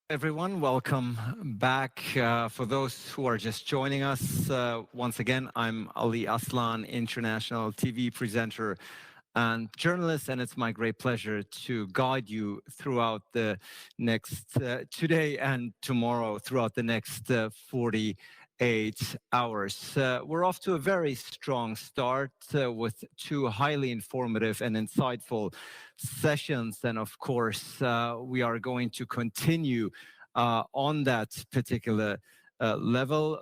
Everyone, welcome back. For those who are just joining us, once again, I'm Ali Aslan, international TV presenter and journalist, and it's my great pleasure to guide you throughout the next, today and tomorrow, throughout the next 48 hours. We're off to a very strong start with two highly informative and insightful sessions. And of course, we are going to continue on that particular level.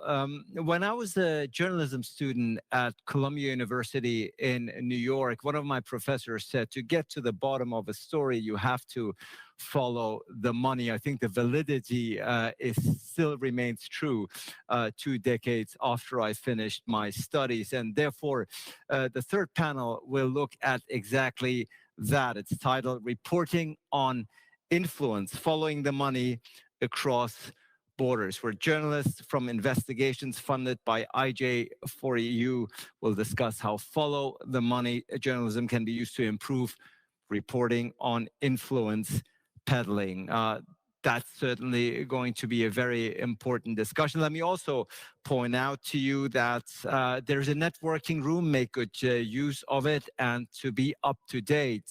When I was a journalism student at Columbia University in New York, one of my professors said to get to the bottom of a story, you have to follow the money. I think the validity still remains true 2 decades after I finished my studies. And therefore, the third panel will look at exactly that. It's titled Reporting on Influence, Following the Money Across Borders, where journalists from investigations funded by IJ4EU will discuss how follow the money journalism can be used to improve reporting on influence peddling. That's certainly going to be a very important discussion. Let me also point out to you that there's a networking room. Make good use of it, and to be up to date,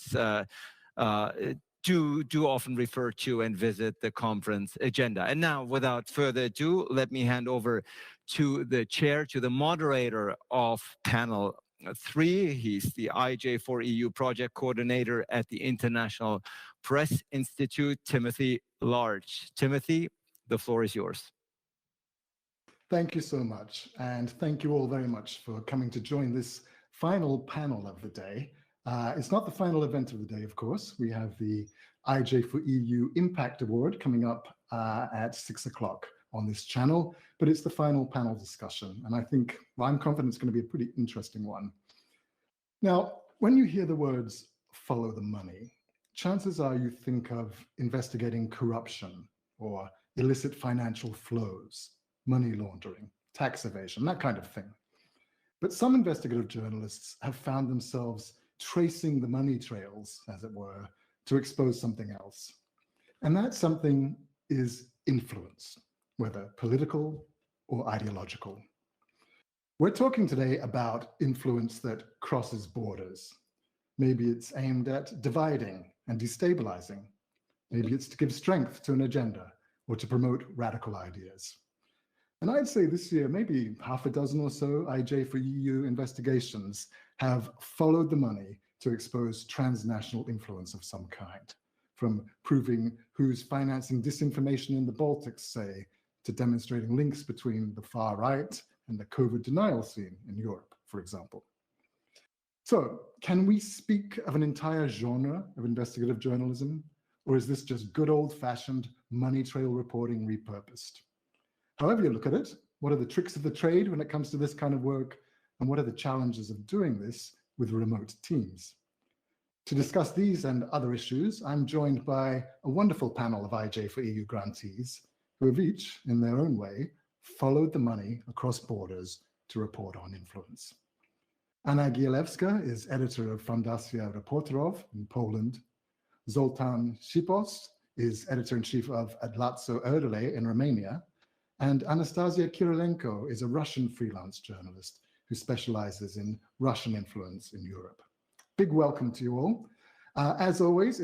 do often refer to and visit the conference agenda. And now, without further ado, let me hand over to the chair, to the moderator of panel 3. He's the IJ4EU project coordinator at the International Press Institute, Timothy Large. Timothy, the floor is yours. Thank you so much. And thank you all very much for coming to join this final panel of the day. It's not the final event of the day, of course. We have the IJ4EU Impact Award coming up at 6 o'clock on this channel, but it's the final panel discussion. And I'm confident it's going to be a pretty interesting one. Now, when you hear the words follow the money, chances are you think of investigating corruption or illicit financial flows, money laundering, tax evasion, that kind of thing. But some investigative journalists have found themselves tracing the money trails, as it were, to expose something else. And that something is influence, whether political or ideological. We're talking today about influence that crosses borders. Maybe it's aimed at dividing and destabilizing. Maybe it's to give strength to an agenda or to promote radical ideas. And I'd say this year, maybe half a dozen or so IJ4EU investigations have followed the money to expose transnational influence of some kind, from proving who's financing disinformation in the Baltics, say, to demonstrating links between the far right and the COVID denial scene in Europe, for example. So, can we speak of an entire genre of investigative journalism, or is this just good old-fashioned money trail reporting repurposed? However you look at it, what are the tricks of the trade when it comes to this kind of work, and what are the challenges of doing this with remote teams? To discuss these and other issues, I'm joined by a wonderful panel of IJ4EU grantees who have each, in their own way, followed the money across borders to report on influence. Anna Gielewska is editor of Fundacja Reporterów in Poland. Zoltan Sipos is editor-in-chief of Adlazo Erdele in Romania. And Anastasia Kirilenko is a Russian freelance journalist who specializes in Russian influence in Europe. Big welcome to you all. As always,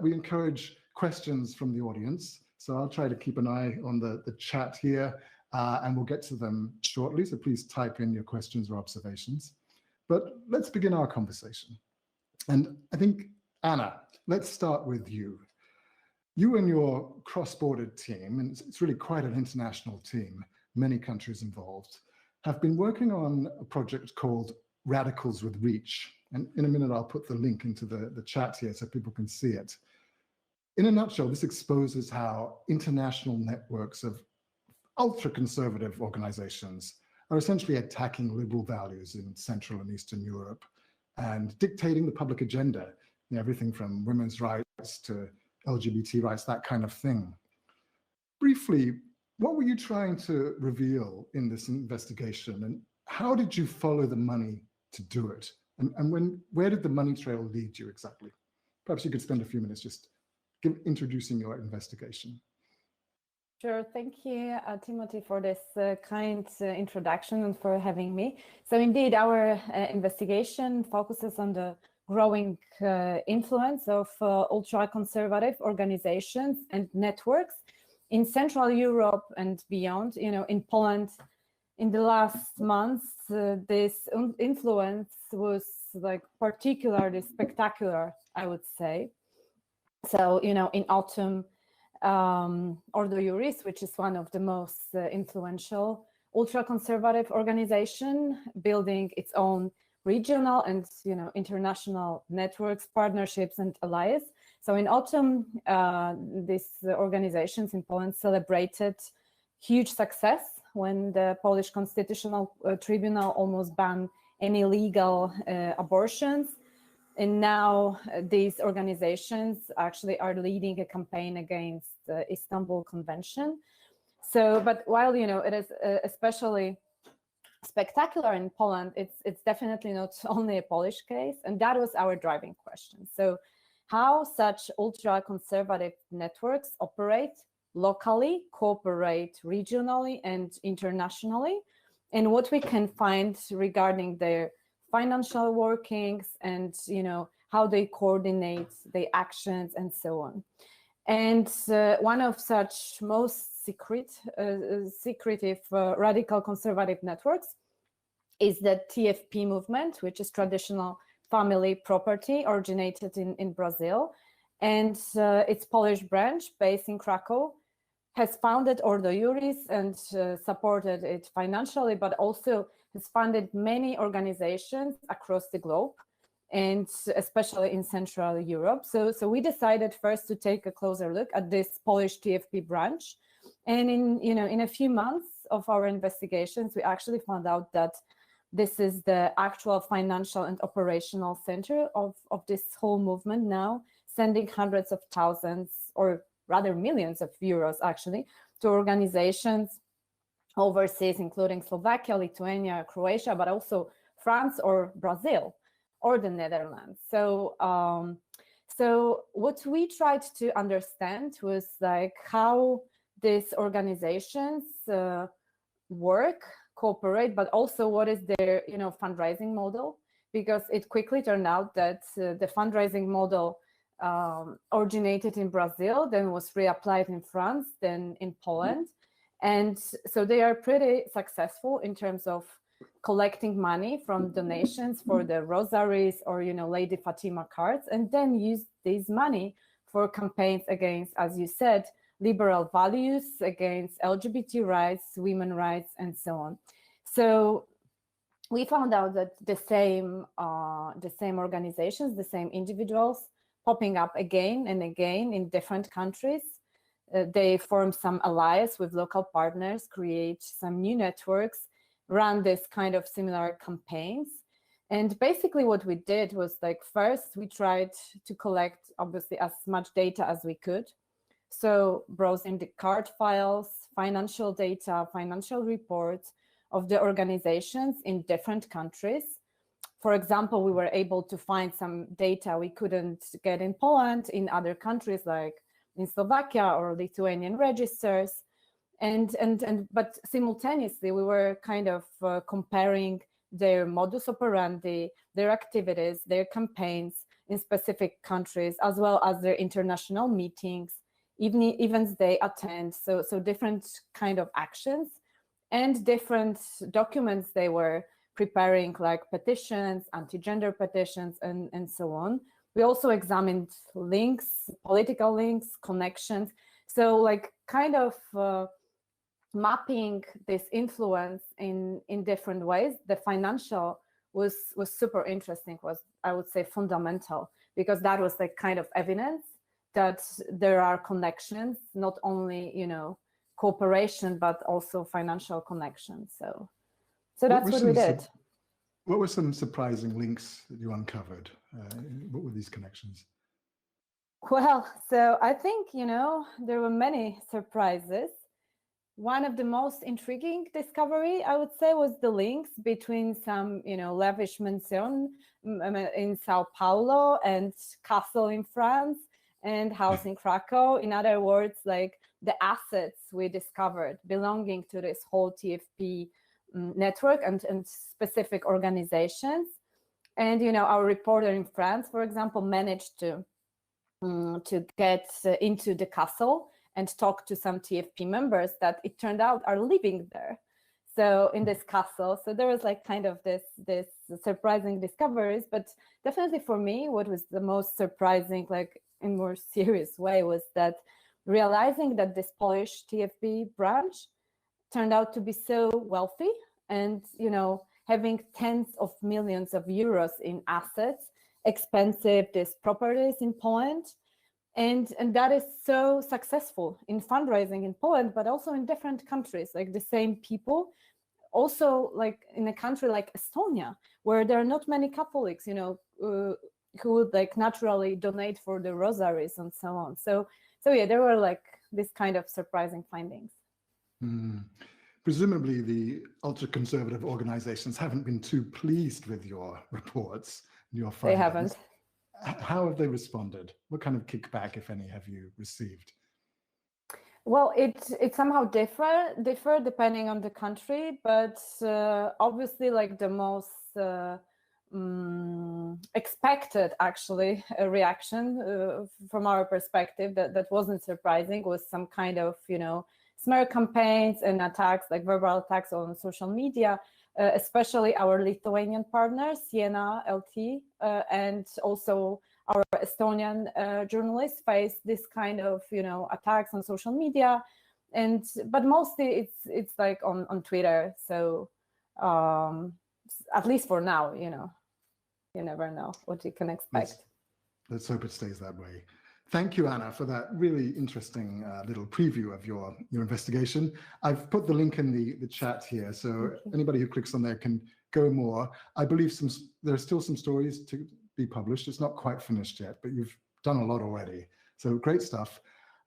we encourage questions from the audience. So I'll try to keep an eye on the chat here, and we'll get to them shortly. So please type in your questions or observations. But let's begin our conversation. And I think, Anna, let's start with you. You and your cross-border team, and it's really quite an international team, many countries involved, have been working on a project called Radicals with Reach. And in a minute, I'll put the link into the chat here so people can see it. In a nutshell, this exposes how international networks of ultra-conservative organizations are essentially attacking liberal values in Central and Eastern Europe and dictating the public agenda, everything from women's rights to LGBT rights, that kind of thing. Briefly, what were you trying to reveal in this investigation, and how did you follow the money to do it? And where did the money trail lead you exactly? Perhaps you could spend a few minutes just introducing your investigation. Sure. Thank you, Timothy, for this kind introduction and for having me. So indeed, our investigation focuses on the growing influence of ultra-conservative organizations and networks in Central Europe and beyond. In Poland, in the last months, this influence was like particularly spectacular, I would say. So, in autumn, Ordo Iuris, which is one of the most influential ultra-conservative organization, building its own regional and international networks, partnerships, and allies. So in autumn, these organizations in Poland celebrated huge success when the Polish Constitutional Tribunal almost banned any legal abortions. And now these organizations actually are leading a campaign against the Istanbul Convention. So, but while it is especially spectacular in Poland, it's definitely not only a Polish case, and that was our driving question. So, how such ultra-conservative networks operate locally, cooperate regionally and internationally, and what we can find regarding their financial workings and how they coordinate their actions and so on. And one of such most secretive radical conservative networks is the TFP movement, which is traditional family property originated in Brazil. And its Polish branch based in Krakow has founded Ordo Iuris and supported it financially, but also has funded many organizations across the globe, and especially in Central Europe. So we decided first to take a closer look at this Polish TFP branch. And in a few months of our investigations, we actually found out that this is the actual financial and operational center of this whole movement now, sending hundreds of thousands, or rather millions of euros actually, to organizations overseas, including Slovakia, Lithuania, Croatia, but also France or Brazil or the Netherlands. So what we tried to understand was like how these organizations work, cooperate, but also what is their fundraising model, because it quickly turned out that the fundraising model originated in Brazil, then was reapplied in France, then in Poland. And so they are pretty successful in terms of collecting money from donations for the rosaries or, Lady Fatima cards, and then use this money for campaigns against, as you said, liberal values, against LGBT rights, women's rights, and so on. So we found out that the same organizations, the same individuals popping up again and again in different countries. They form some alliance with local partners, create some new networks, run this kind of similar campaigns. And basically what we did was like, first we tried to collect obviously as much data as we could. So browsing the card files, financial data, financial reports of the organizations in different countries. For example, we were able to find some data we couldn't get in Poland, in other countries like in Slovakia or Lithuanian registers, but simultaneously we were kind of comparing their modus operandi, their activities, their campaigns in specific countries, as well as their international meetings, events they attend. So different kind of actions and different documents they were preparing, like petitions, anti-gender petitions, and so on. We also examined links, political links, connections. So like kind of mapping this influence in different ways. The financial was super interesting, was, I would say, fundamental, because that was like kind of evidence that there are connections, not only, cooperation, but also financial connections. So that's what we did. What were some surprising links that you uncovered? What were these connections? Well, so I think, there were many surprises. One of the most intriguing discovery, I would say, was the links between some, lavish mansion in Sao Paulo and castle in France and house in Krakow. In other words, like the assets we discovered belonging to this whole TFP network and specific organizations. And, you know, our reporter in France, for example, managed to get into the castle and talk to some TFP members that it turned out are living there. So in this castle, so there was like kind of this surprising discoveries, but definitely for me, what was the most surprising, like in more serious way, was that realizing that this Polish TFP branch turned out to be so wealthy and, you know, having tens of millions of euros in assets, expensive these properties in Poland. And that is so successful in fundraising in Poland, but also in different countries, like the same people. Also, like in a country like Estonia, where there are not many Catholics, you know, who would like naturally donate for the rosaries and so on. So yeah, there were like this kind of surprising findings. Presumably the ultra-conservative organizations haven't been too pleased with your reports, your findings. They haven't. How have they responded? What kind of kickback, if any, have you received? Well, it somehow differ depending on the country, but obviously, like the most expected actually reaction from our perspective that wasn't surprising was some kind of, you know, smear campaigns and attacks, like verbal attacks on social media, especially our Lithuanian partners, Siena LT, and also our Estonian journalists face this kind of, you know, attacks on social media, but mostly it's like on Twitter. So at least for now, you know, you never know what you can expect. Let's hope it stays that way. Thank you, Anna, for that really interesting little preview of your investigation. I've put the link in the chat here, so anybody who clicks on there can go more. I believe there are still some stories to be published. It's not quite finished yet, but you've done a lot already. So great stuff.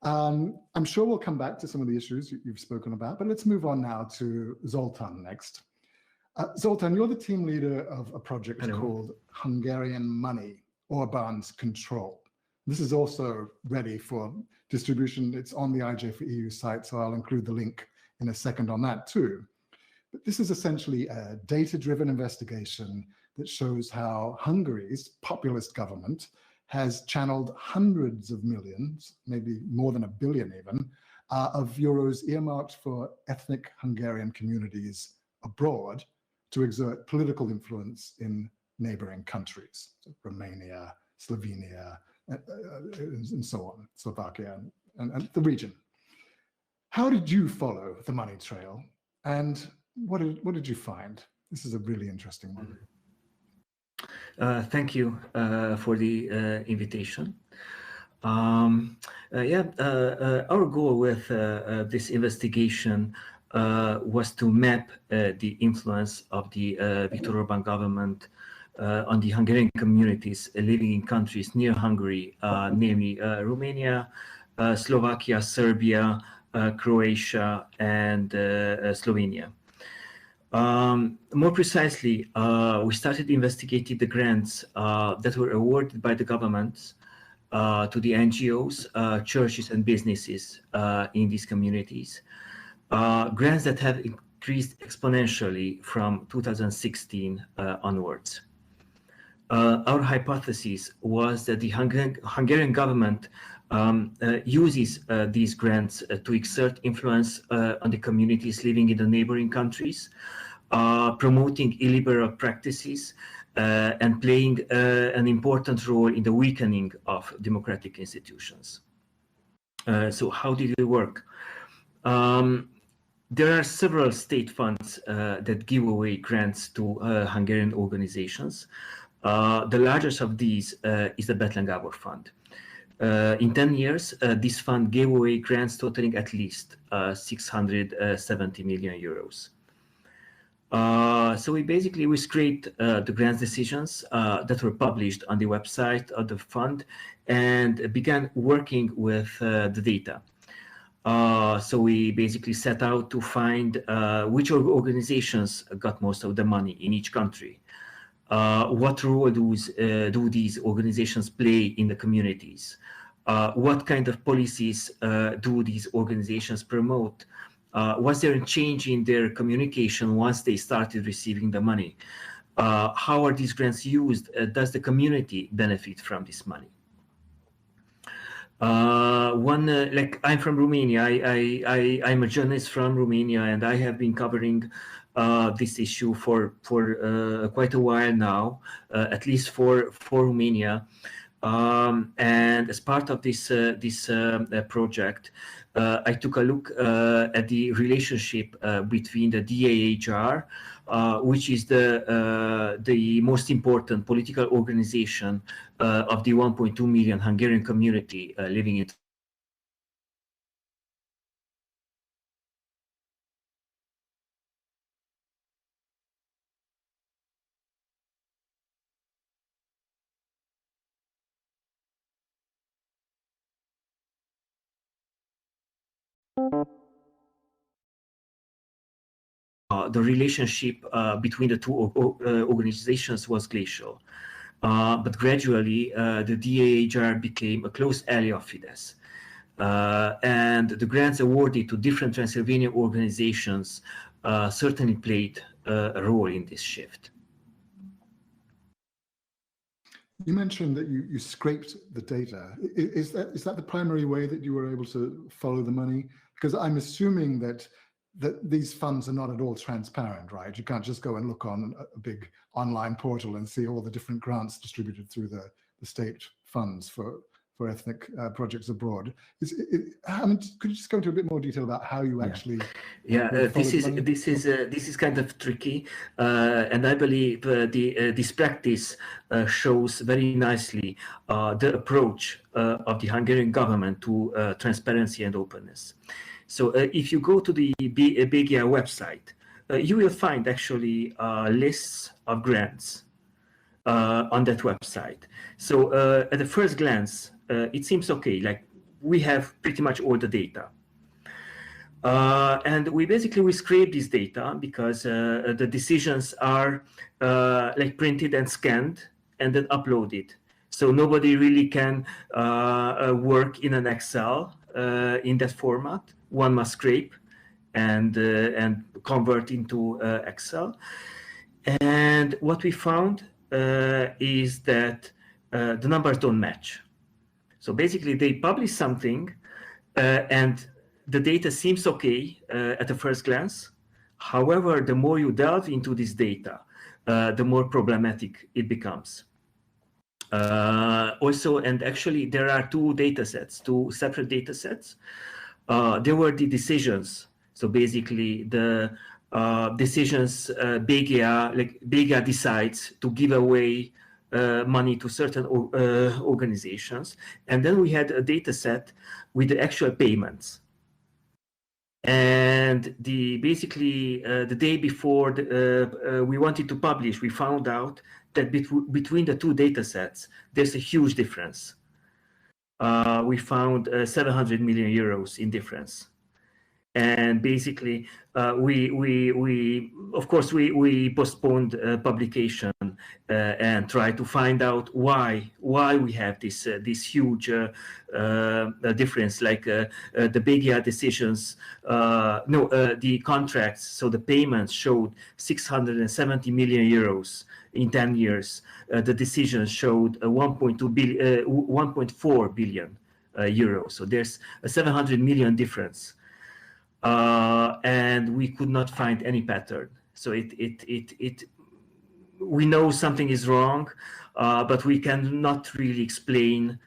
I'm sure we'll come back to some of the issues you've spoken about, but let's move on now to Zoltan next. Zoltan, you're the team leader of a project called Hungarian Money, Orban's Control. This is also ready for distribution. It's on the IJ4EU site, so I'll include the link in a second on that too. But this is essentially a data-driven investigation that shows how Hungary's populist government has channeled hundreds of millions, maybe more than $1 billion even, of euros earmarked for ethnic Hungarian communities abroad to exert political influence in neighboring countries, so Romania, Slovenia, and so on, Slovakia and the region. How did you follow the money trail, and what did you find? This is a really interesting one. Thank you for the invitation. Our goal with this investigation was to map the influence of the Viktor Orban government on the Hungarian communities living in countries near Hungary, namely Romania, Slovakia, Serbia, Croatia, and Slovenia. More precisely, we started investigating the grants that were awarded by the governments to the NGOs, churches, and businesses in these communities. Grants that have increased exponentially from 2016 onwards. Our hypothesis was that the Hungarian government uses these grants to exert influence on the communities living in the neighboring countries, promoting illiberal practices and playing an important role in the weakening of democratic institutions. So how did it work? There are several state funds that give away grants to Hungarian organizations. The largest of these is the Bethlen Gábor Fund. In 10 years, this fund gave away grants totaling at least 670 million euros. So we scraped the grants decisions that were published on the website of the fund and began working with the data. So we basically set out to find which organizations got most of the money in each country. What role do these organizations play in the communities? What kind of policies do these organizations promote? Was there a change in their communication once they started receiving the money? How are these grants used? Does the community benefit from this money? Like I'm from Romania. I'm a journalist from Romania, and I have been covering this issue for quite a while now, at least for Romania. And as part of this project, I took a look at the relationship between the DAHR, which is the most important political organization of the 1.2 million Hungarian community living in the relationship between the two organizations was glacial. But gradually, the DAHR became a close ally of Fidesz. And the grants awarded to different Transylvania organizations certainly played a role in this shift. You mentioned that you scraped the data. Is that the primary way that you were able to follow the money? Because I'm assuming that these funds are not at all transparent, right? You can't just go and look on a big online portal and see all the different grants distributed through the state funds for ethnic projects abroad. I mean, could you just go into a bit more detail about how you actually? This is kind of tricky, and I believe this practice shows very nicely the approach of the Hungarian government to transparency and openness. So if you go to the BEGIA website, you will find actually lists of grants on that website. So at the first glance, it seems okay, like we have pretty much all the data. And we scrape this data because the decisions are like printed and scanned and then uploaded. So nobody really can work in an Excel in that format. One must scrape and convert into Excel. And what we found is that the numbers don't match. So basically, they publish something, and the data seems okay at the first glance. However, the more you delve into this data, the more problematic it becomes. Also, and actually, there are two separate data sets. There were the So basically, the decisions BEGIA decides to give away money to certain organizations, and then we had a data set with the actual payments. And the day before we wanted to publish, we found out that between the two data sets, there's a huge difference. We found 700 million euros in difference. And basically, we postponed publication and tried to find out why we have this huge difference. Like the BEGIA decisions, the contracts. So the payments showed 670 million euros in 10 years. The decisions showed 1.4 billion euros. So there's a 700 million difference. And we could not find any pattern. So we know something is wrong, but we cannot really explain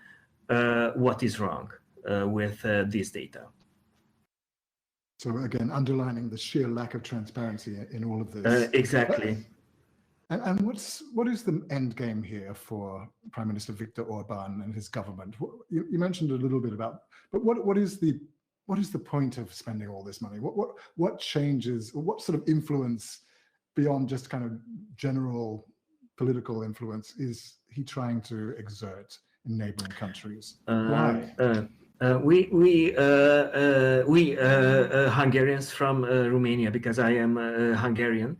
what is wrong with this data. So again, underlining the sheer lack of transparency in all of this. Exactly. And what is the end game here for Prime Minister Viktor Orban and his government? You mentioned a little bit about, but what is the point of spending all this money? What changes, or what sort of influence beyond just kind of general political influence is he trying to exert in neighboring countries? Why? We Hungarians from Romania, because I am Hungarian,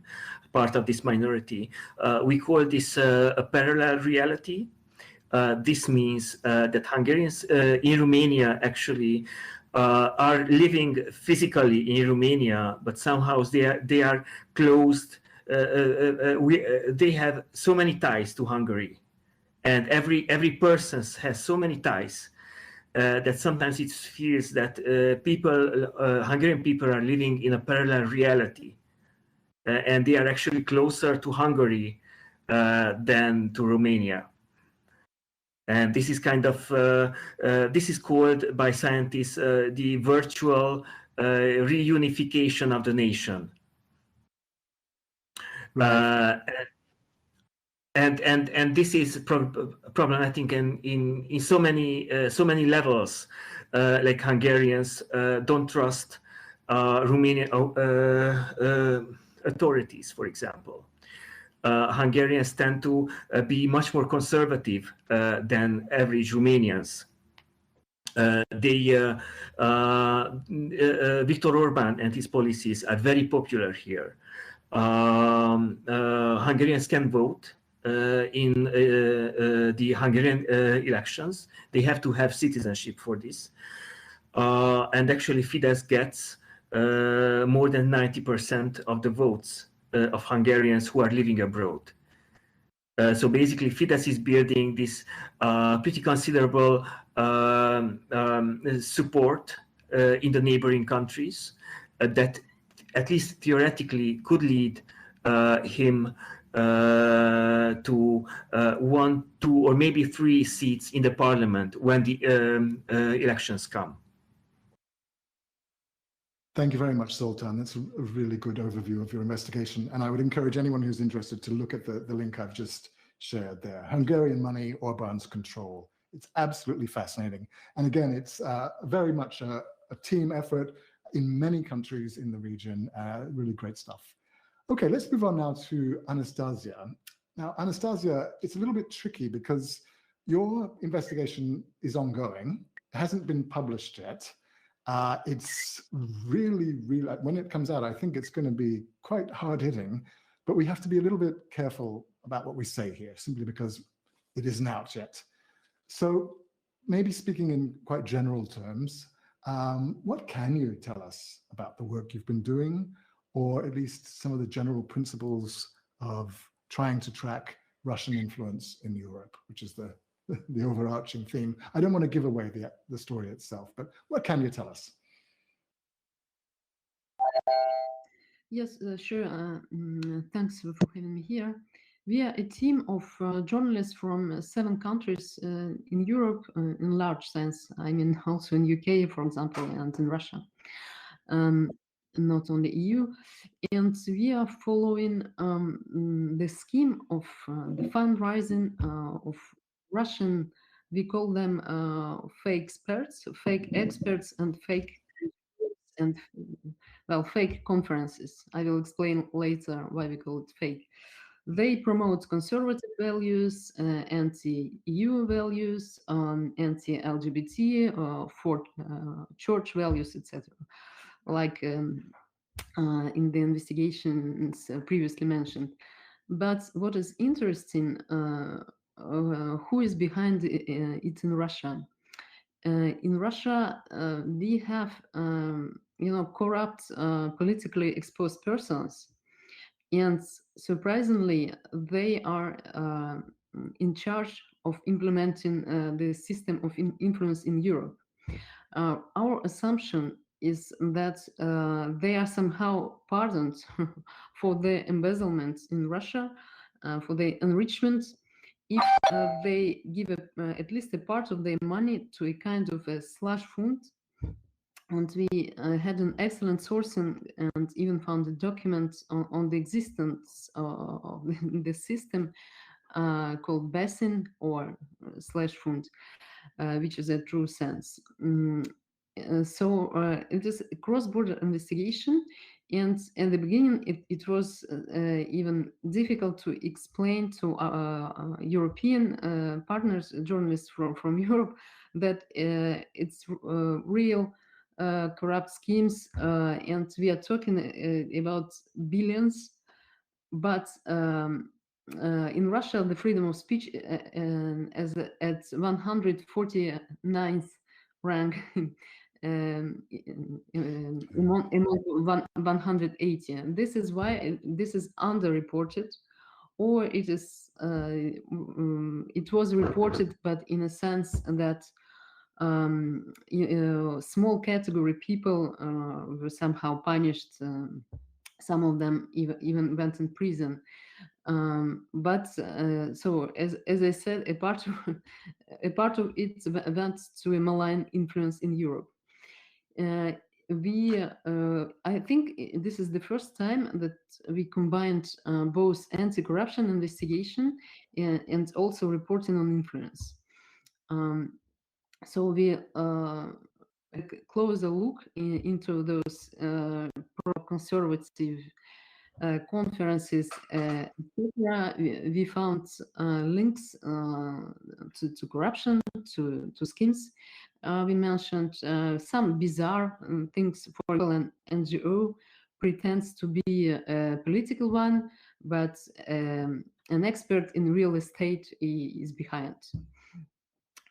part of this minority, we call this a parallel reality. This means that Hungarians in Romania actually are living physically in Romania, but somehow they are closed. They have so many ties to Hungary, and every person has so many ties that sometimes it feels that Hungarian people are living in a parallel reality, and they are actually closer to Hungary than to Romania. And this is kind of this is called by scientists the virtual reunification of the nation. Right. And this is problematic in so many levels. Like Hungarians don't trust Romanian authorities, for example. Hungarians tend to be much more conservative than average Romanians. Viktor Orban and his policies are very popular here. Hungarians can vote in the Hungarian elections. They have to have citizenship for this. And actually Fidesz gets more than 90% of the votes of Hungarians who are living abroad. So basically Fidesz is building this pretty considerable support in the neighboring countries that at least theoretically could lead him to 1, 2, or maybe 3 seats in the parliament when the elections come. Thank you very much, Zoltan. That's a really good overview of your investigation. And I would encourage anyone who's interested to look at the link I've just shared there. Hungarian money, Orban's control. It's absolutely fascinating. And again, it's very much a team effort in many countries in the region. Really great stuff. Okay, let's move on now to Anastasia. Now, Anastasia, it's a little bit tricky because your investigation is ongoing. It hasn't been published yet. It's really, when it comes out, I think it's going to be quite hard-hitting, but we have to be a little bit careful about what we say here, simply because it isn't out yet. So maybe speaking in quite general terms, what can you tell us about the work you've been doing, or at least some of the general principles of trying to track Russian influence in Europe, which is the overarching theme? I don't want to give away the story itself, but what can you tell us? Yes, sure. Thanks for having me here. We are a team of journalists from 7 countries in Europe, in large sense. I mean, also in UK, for example, and in Russia, not only EU. And we are following the scheme of the fundraising of Russian, we call them fake experts and fake conferences. I will explain later why we call it fake. They promote conservative values, anti-EU values, anti-LGBT, for church values, etc. Like in the investigations previously mentioned. But what is interesting, who is behind it in Russia? In Russia, we have corrupt, politically exposed persons, and surprisingly, they are in charge of implementing the system of influence in Europe. Our assumption is that they are somehow pardoned for the embezzlement in Russia, for the enrichment, if they give at least a part of their money to a kind of a slush fund. And we had an excellent sourcing and even found a document on the existence of the system called basin or slush fund, which is a true sense. So it is a cross-border investigation, and in the beginning it was even difficult to explain to European partners, journalists from Europe, that it's real corrupt schemes, and we are talking about billions, but in Russia, the freedom of speech as at 149th rank among 180. And this is why this is underreported, or it is it was reported, but in a sense that small category people were somehow punished. Some of them even went in prison. So as I said, a part of it went to a malign influence in Europe. I think this is the first time that we combined both anti-corruption investigation and also reporting on influence. So we a closer look into those pro-conservative conferences, etc. We found links to corruption, to schemes. We mentioned some bizarre things. For example, an NGO pretends to be a political one, but an expert in real estate is behind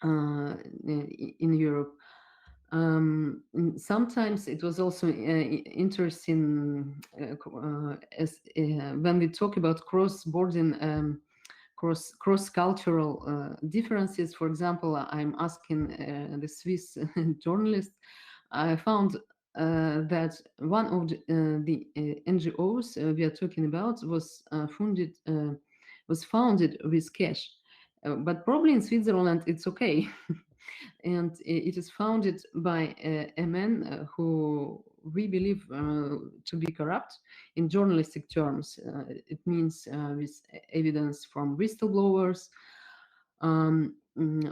in Europe. Sometimes it was also interesting as when we talk about cross-border, cross-cultural differences. For example, I'm asking the Swiss journalist. I found that one of the NGOs we are talking about was founded with cash, but probably in Switzerland it's okay. And it is founded by a man who we believe to be corrupt in journalistic terms. It means with evidence from whistleblowers,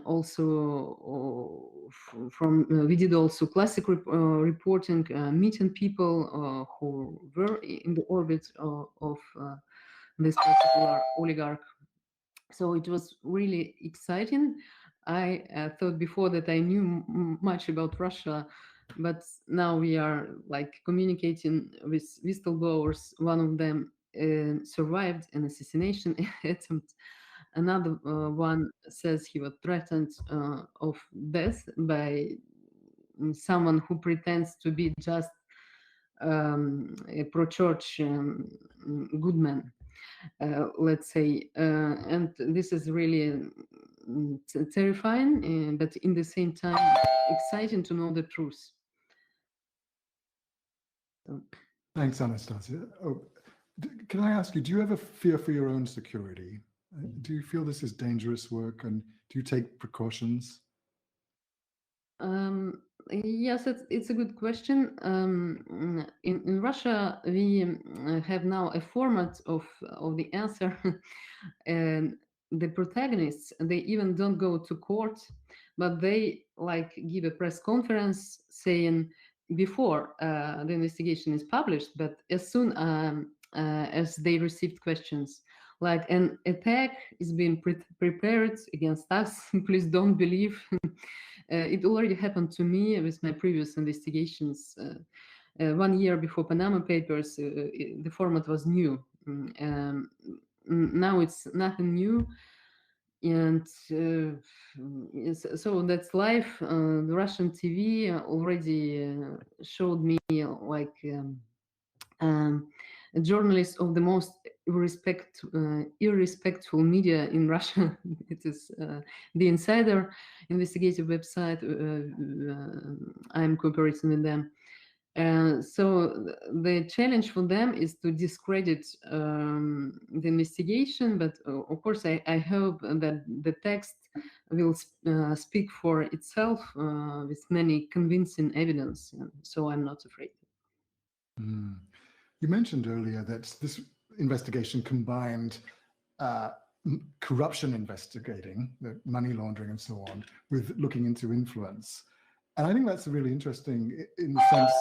also from we did also classic reporting, meeting people who were in the orbit of this particular oligarch. So it was really exciting. I thought before that I knew much about Russia, but now we are like communicating with whistleblowers. One of them survived an assassination attempt. Another one says he was threatened of death by someone who pretends to be just a pro-church good man. Let's say, and this is really terrifying, but in the same time exciting to know the truth. Thanks, Anastasia. Oh, can I ask you, do you ever fear for your own security? Do you feel this is dangerous work, and do you take precautions? Yes, it's a good question. In Russia, we have now a format of the answer. And the protagonists, they even don't go to court, but they like give a press conference saying before the investigation is published, but as soon as they received questions like an attack is being prepared against us, please don't believe. It already happened to me with my previous investigations. 1 year before Panama Papers, the format was new. Now it's nothing new. And so that's life. The Russian TV already showed me like a journalist of the most irrespectful media in Russia. It is the Insider investigative website. I'm cooperating with them. So the challenge for them is to discredit the investigation, but of course I hope that the text will speak for itself with many convincing evidence, so I'm not afraid. You mentioned earlier that this investigation combined corruption investigating, the money laundering and so on, with looking into influence. And I think that's really interesting in the sense,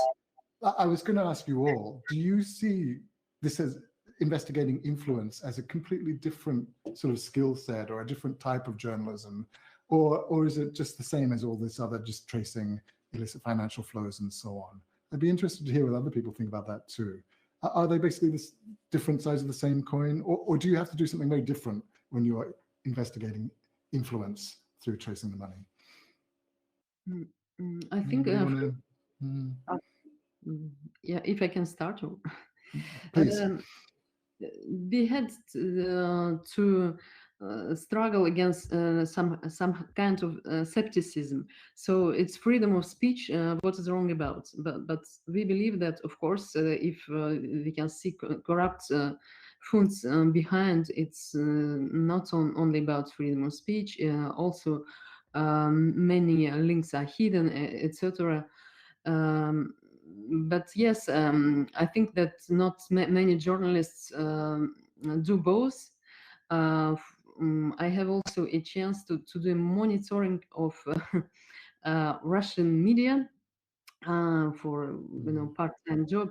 I was going to ask you all, do you see this as investigating influence as a completely different sort of skill set or a different type of journalism? Or is it just the same as all this other, just tracing illicit financial flows and so on? I'd be interested to hear what other people think about that too. Are they basically different sides of the same coin, or do you have to do something very different when you are investigating influence through tracing the money? I think Mm. yeah, if I can start. Please. We had to struggle against some kind of skepticism. So it's freedom of speech. What is wrong about? But we believe that, of course, if we can see corrupt funds behind, it's not only about freedom of speech. Also, many links are hidden, etc. But yes, I think that not many journalists do both. I have also a chance to do monitoring of Russian media for part-time job,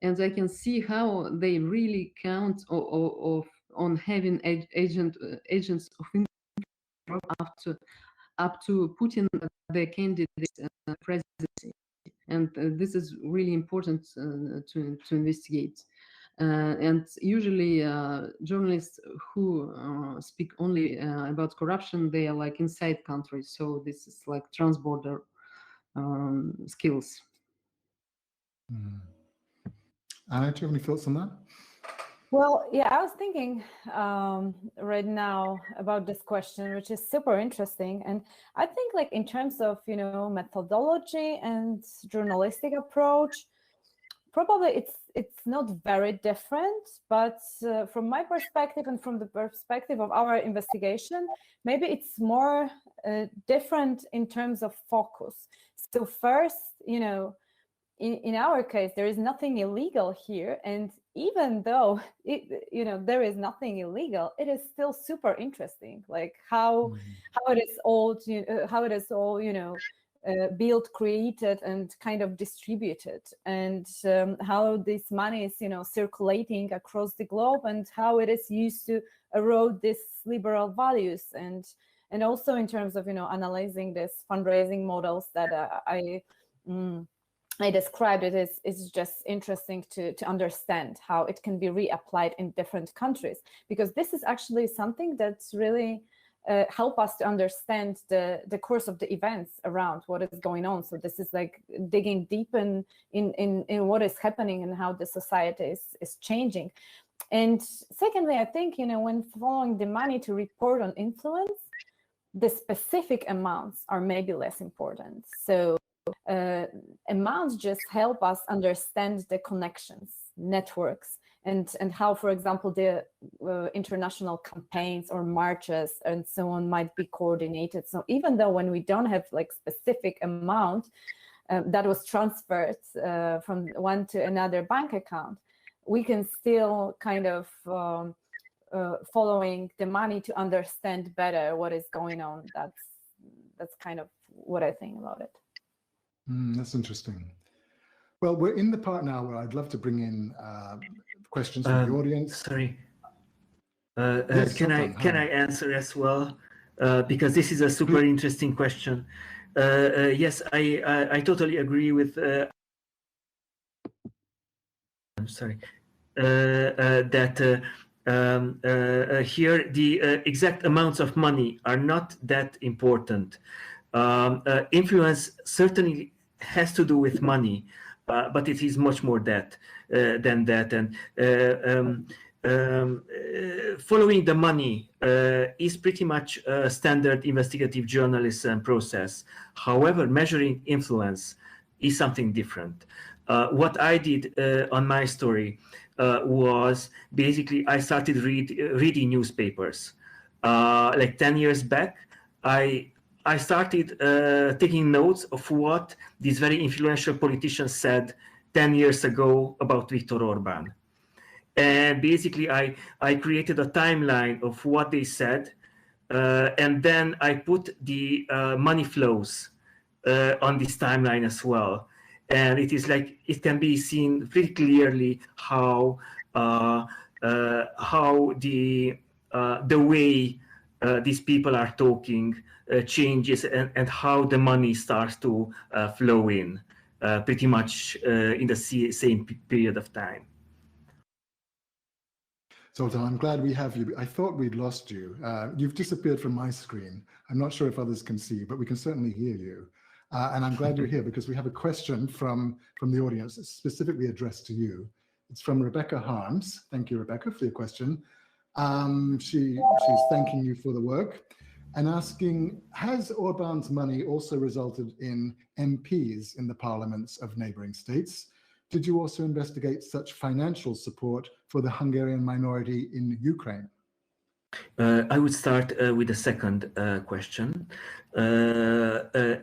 and I can see how they really count on having agents of influence up to Putin, the candidate presidency. And this is really important to investigate. And usually journalists who speak only about corruption, they are like inside countries. So this is like transborder skills. Anna, do you have any thoughts on that? Well, yeah, I was thinking right now about this question, which is super interesting. And I think like in terms of, methodology and journalistic approach, probably it's not very different, but from my perspective and from the perspective of our investigation, maybe it's more different in terms of focus. So first, in our case, there is nothing illegal here, and even though there is nothing illegal, it is still super interesting, like how it is all built, created, and kind of distributed, and how this money is circulating across the globe, and how it is used to erode these liberal values, and also in terms of analyzing these fundraising models that I described. It's just interesting to understand how it can be reapplied in different countries, because this is actually something that's really help us to understand the course of the events around what is going on. So this is like digging deep in what is happening and how the society is changing. And secondly, I think when following the money to report on influence, the specific amounts are maybe less important. So amounts just help us understand the connections, networks, and how, for example, the international campaigns or marches and so on might be coordinated. So even though when we don't have like specific amount that was transferred from one to another bank account, we can still kind of following the money to understand better what is going on. That's kind of what I think about it. That's interesting. Well, we're in the part now where I'd love to bring in questions from the audience. Sorry. Yes, can I answer as well? Because this is a super interesting question. Yes, I totally agree with. I'm sorry. That here the exact amounts of money are not that important. Influence certainly has to do with money, but it is much more than that. And following the money is pretty much a standard investigative journalism process. However, measuring influence is something different. What I did on my story was basically I started reading newspapers. Like 10 years back, I started taking notes of what these very influential politicians said 10 years ago about Viktor Orban. And basically, I created a timeline of what they said, and then I put the money flows on this timeline as well. And it is like it can be seen pretty clearly how the way these people are talking changes, and how the money starts to flow in pretty much in the same period of time. Zoltan, I'm glad we have you. I thought we'd lost you. You've disappeared from my screen. I'm not sure if others can see, but we can certainly hear you. And I'm glad you're here because we have a question from the audience specifically addressed to you. It's from Rebecca Harms. Thank you, Rebecca, for your question. She's thanking you for the work and asking, has Orban's money also resulted in MPs in the parliaments of neighboring states? Did you also investigate such financial support for the Hungarian minority in Ukraine? I would start with the second question.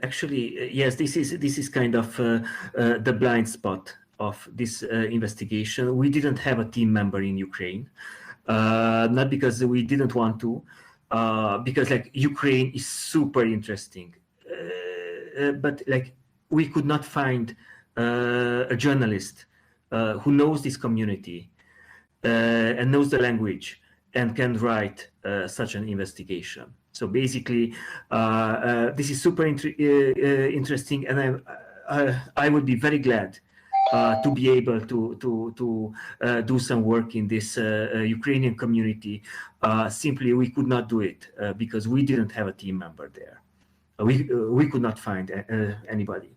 Actually, yes, this is kind of the blind spot of this investigation. We didn't have a team member in Ukraine, not because we didn't want to, because like Ukraine is super interesting, but like we could not find a journalist who knows this community and knows the language and can write such an investigation. So basically, this is super interesting, and I would be very glad to be able to do some work in this Ukrainian community. Simply, we could not do it because we didn't have a team member there. We could not find anybody.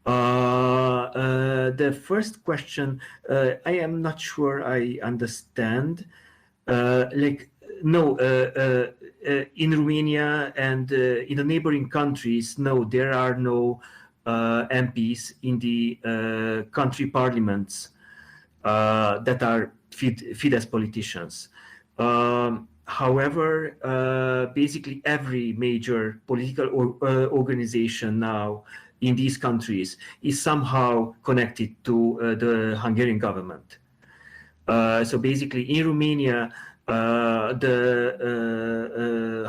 The first question, I am not sure I understand. No, in Romania and in the neighboring countries, no, there are no MPs in the country parliaments that are Fidesz politicians. However, basically every major political organization now in these countries is somehow connected to the Hungarian government. So basically in Romania, the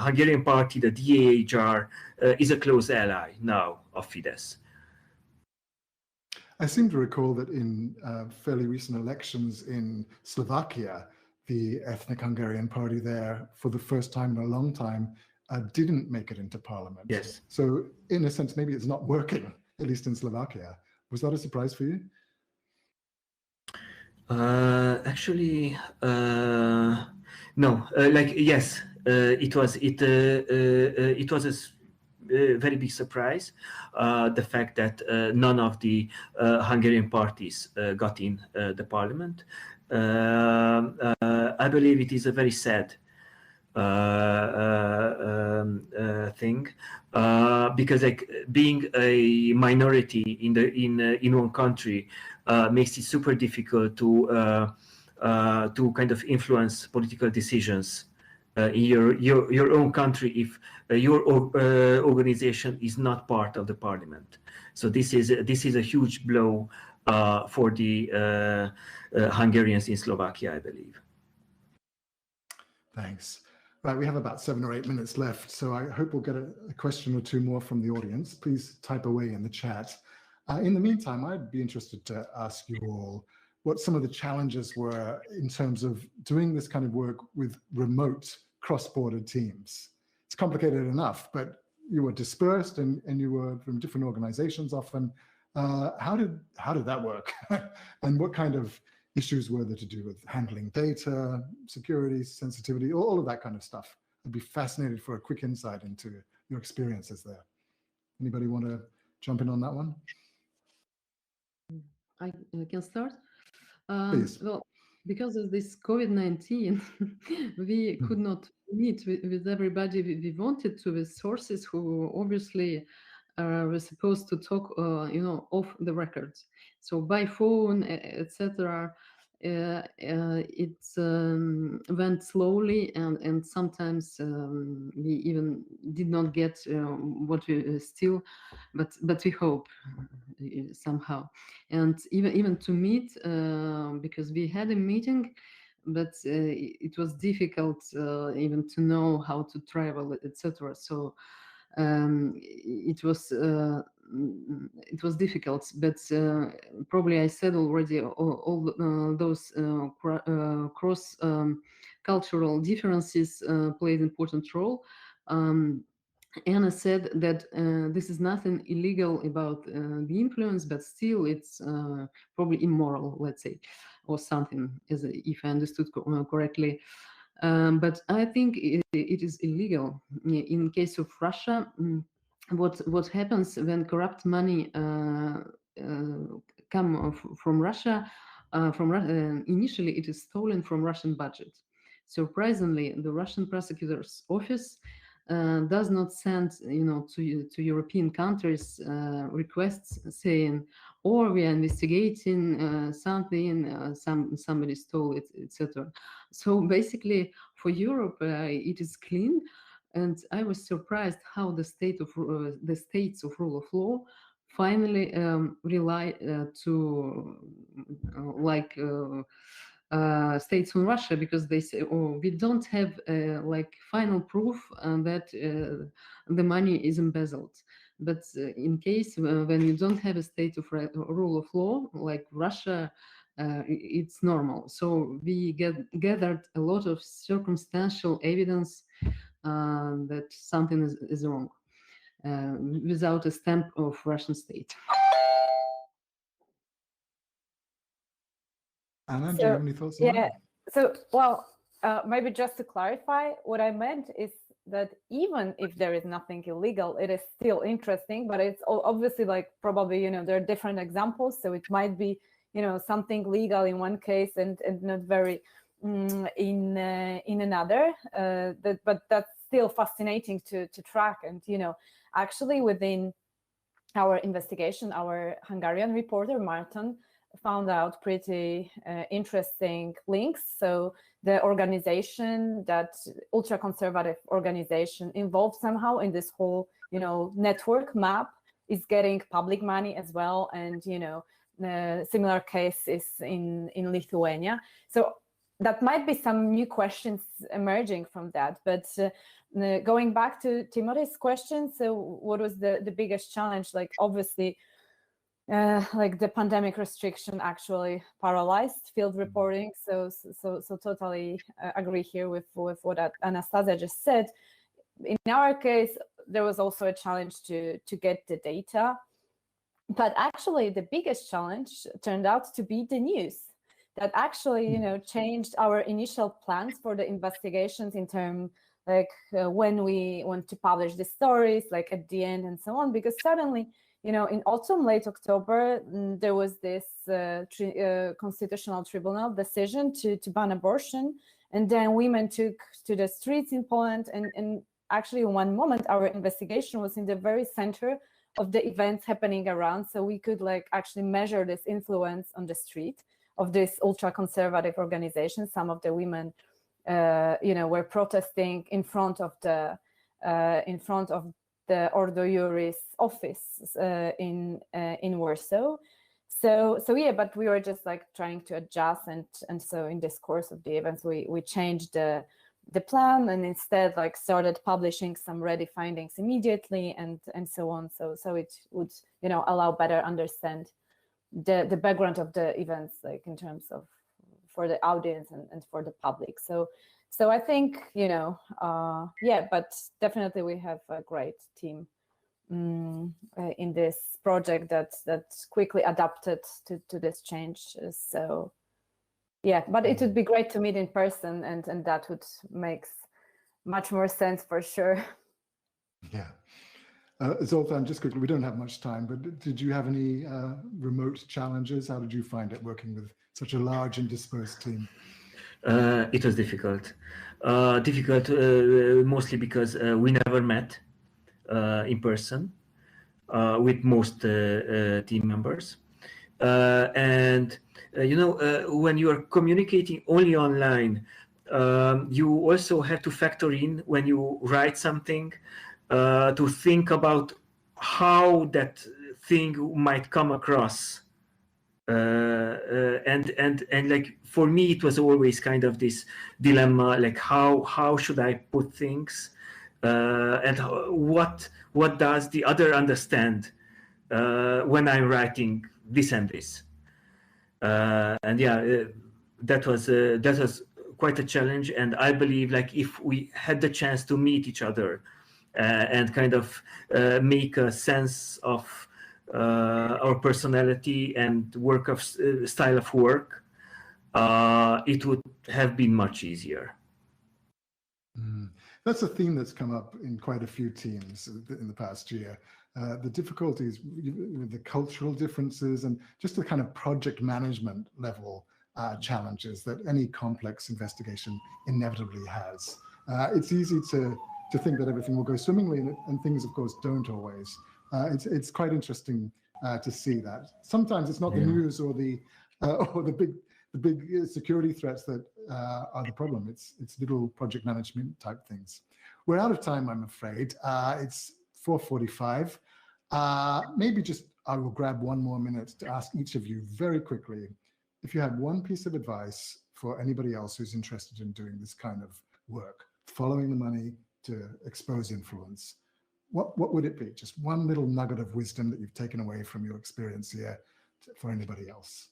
Hungarian party, the DAHR, is a close ally now of Fidesz. I seem to recall that in fairly recent elections in Slovakia, the ethnic Hungarian party there, for the first time in a long time, didn't make it into parliament. Yes. So in a sense, maybe it's not working, at least in Slovakia. Was that a surprise for you? Actually, no. Yes, it was. It was a very big surprise. The fact that none of the Hungarian parties got in the parliament. I believe it is a very sad thing because like being a minority in one country makes it super difficult to kind of influence political decisions in your own country if your organization is not part of the parliament. So this is a huge blow for the Hungarians in Slovakia, I believe. Thanks. Right, we have about 7 or 8 minutes left, so I hope we'll get a question or two more from the audience. Please type away in the chat. In the meantime, I'd be interested to ask you all what some of the challenges were in terms of doing this kind of work with remote cross-border teams. It's complicated enough, but you were dispersed and you were from different organizations often. How did that work? And what kind of issues were there to do with handling data, security, sensitivity, all of that kind of stuff? I'd be fascinated for a quick insight into your experiences there. Anybody want to jump in on that one? I can start. Please. Well, because of this COVID-19, we could not meet with everybody we wanted to, with sources who obviously were supposed to talk, off the records. So by phone, etc. It went slowly, and sometimes we even did not get what we still, but we hope somehow. And even to meet, because we had a meeting, but it was difficult even to know how to travel, etc. So it was difficult, but probably I said already all those cross cultural differences played an important role. Anna said that this is nothing illegal about the influence, but still it's probably immoral, let's say, or something, if I understood correctly. But I think it is illegal. In case of Russia, what happens when corrupt money come from Russia? Initially, it is stolen from Russian budget. Surprisingly, the Russian prosecutor's office does not send, to European countries requests saying, "Or we are investigating something, somebody stole it, etc." So basically, for Europe, it is clean, and I was surprised how the states of rule of law finally rely to like. States in Russia, because they say, "Oh, we don't have like final proof that the money is embezzled." But in case when you don't have a state of rule of law like Russia, it's normal. So we gathered a lot of circumstantial evidence that something is wrong without a stamp of Russian state. Anna, do you have any thoughts on Yeah. that? So, well, maybe just to clarify, what I meant is that even if there is nothing illegal, it is still interesting, but it's obviously like probably, there are different examples. So it might be, something legal in one case and not very in another. But that's still fascinating to track. And, actually within our investigation, our Hungarian reporter, Martin, found out pretty interesting links. So the organization, that ultra-conservative organization involved somehow in this whole, network map, is getting public money as well. And, similar case is in Lithuania. So that might be some new questions emerging from that. But going back to Timothy's question, so what was the biggest challenge? Like, obviously, like the pandemic restriction actually paralyzed field reporting. So totally agree here with what Anastasia just said. In our case, there was also a challenge to get the data, but actually the biggest challenge turned out to be the news that actually changed our initial plans for the investigations in terms like when we want to publish the stories, like at the end and so on, because suddenly in autumn, late October, there was this constitutional tribunal decision to ban abortion. And then women took to the streets in Poland. And actually, in one moment, our investigation was in the very center of the events happening around. So we could actually measure this influence on the street of this ultra-conservative organization. Some of the women, were protesting in front of the Ordo Iuris office in Warsaw. So yeah, but we were just trying to adjust, and so in this course of the events, we changed the plan and instead started publishing some ready findings immediately and so on. So it would allow better understand the background of the events, in terms of for the audience and for the public. So I think, yeah, but definitely we have a great team in this project that quickly adapted to this change. So yeah, but it would be great to meet in person, and that would make much more sense for sure. Yeah. Zoltan, just quickly, we don't have much time, but did you have any remote challenges? How did you find it working with such a large and dispersed team? It was difficult. Mostly because we never met in person with most team members. And when you are communicating only online, you also have to factor in when you write something to think about how that thing might come across. And like for me, it was always kind of this dilemma, like how should I put things, and what does the other understand when I'm writing this and this. And yeah, that was quite a challenge. And I believe if we had the chance to meet each other and kind of make a sense of our personality and work of style of work, it would have been much easier. That's a theme that's come up in quite a few teams in the past year. The difficulties with the cultural differences and just the kind of project management level challenges that any complex investigation inevitably has. It's easy to think that everything will go swimmingly, and things, of course, don't always. It's quite interesting to see that. Sometimes it's not the news or the big security threats that are the problem. It's little project management type things. We're out of time, I'm afraid. It's 4:45. Maybe just I will grab one more minute to ask each of you very quickly, if you had one piece of advice for anybody else who's interested in doing this kind of work, following the money to expose influence, what would it be? Just one little nugget of wisdom that you've taken away from your experience here for anybody else.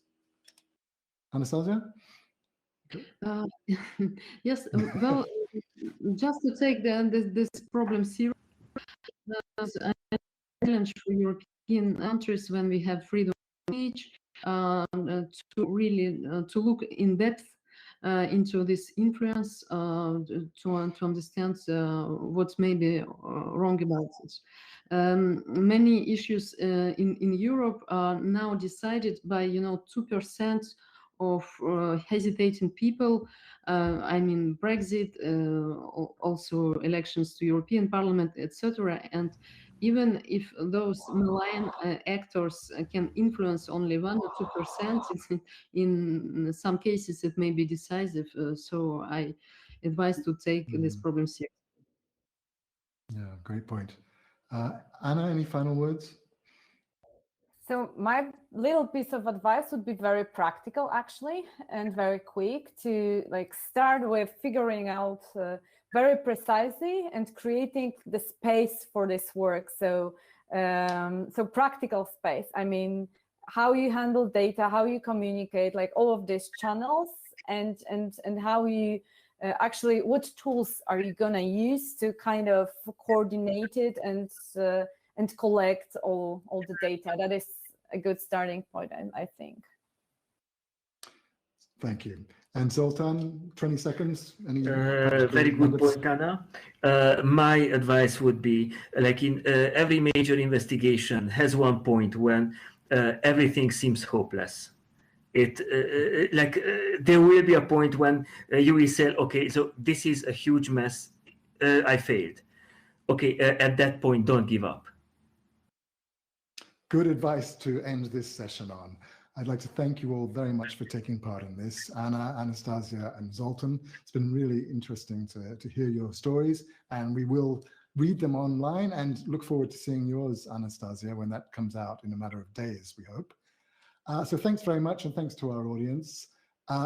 Anastasia? Yes, well, just to take this problem seriously, as a challenge for European countries when we have freedom of speech, to really to look in depth into this influence, to understand what may be wrong about it. Many issues in Europe are now decided by 2% of hesitating people. I mean, Brexit, also elections to European Parliament, etc. And even if those malign actors can influence only 1 or 2%, in some cases it may be decisive. So I advise to take this problem seriously. Yeah, great point. Anna, any final words? So my little piece of advice would be very practical, actually, and very quick, to start with figuring out very precisely and creating the space for this work. So practical space. I mean, how you handle data, how you communicate, all of these channels, and how you actually, what tools are you gonna use to kind of coordinate it and collect all the data. That is a good starting point, I think. Thank you. And Zoltan, 20 seconds. Any very good point, Anna. My advice would be, in every major investigation has one point when everything seems hopeless. There will be a point when you will say, okay, so this is a huge mess. I failed. Okay, at that point, don't give up. Good advice to end this session on. I'd like to thank you all very much for taking part in this. Anna, Anastasia, and Zoltan. It's been really interesting to hear your stories, and we will read them online and look forward to seeing yours, Anastasia, when that comes out in a matter of days, we hope. So thanks very much, and thanks to our audience.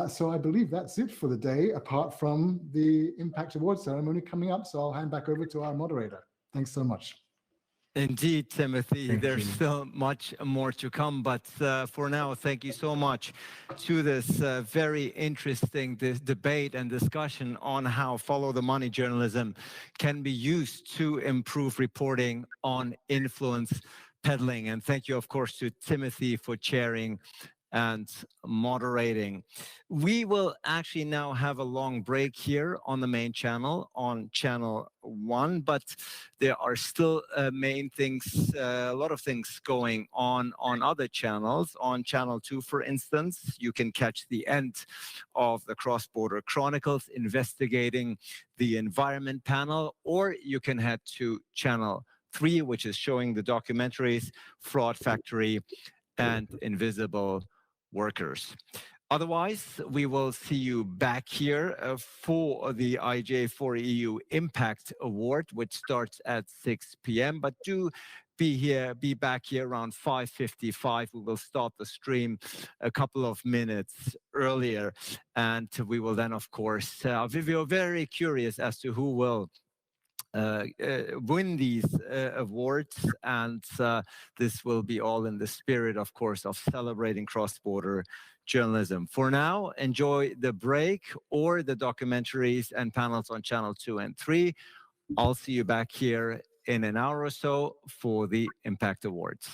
So I believe that's it for the day, apart from the Impact Award ceremony coming up. So I'll hand back over to our moderator. Thanks so much. Indeed, Timothy, Thank there's you. still much more to come, but for now, thank you so much to this very interesting debate and discussion on how follow the money journalism can be used to improve reporting on influence peddling. And thank you, of course, to Timothy for chairing and moderating. We will actually now have a long break here on the main channel, on channel 1, but there are still main things, a lot of things going on other channels. On channel 2, for instance, you can catch the end of the Cross-Border Chronicles investigating the environment panel, or you can head to channel 3, which is showing the documentaries Fraud Factory and Invisible Workers. Otherwise, we will see you back here for the IJ4EU Impact Award, which starts at 6 p.m. But do be back here around 5:55. We will start the stream a couple of minutes earlier, and we will then, of course, we are very curious as to who will win these awards, and this will be all in the spirit, of course, of celebrating cross-border journalism. For now, enjoy the break or the documentaries and panels on channel 2 and 3, I'll see you back here in an hour or so for the Impact Awards.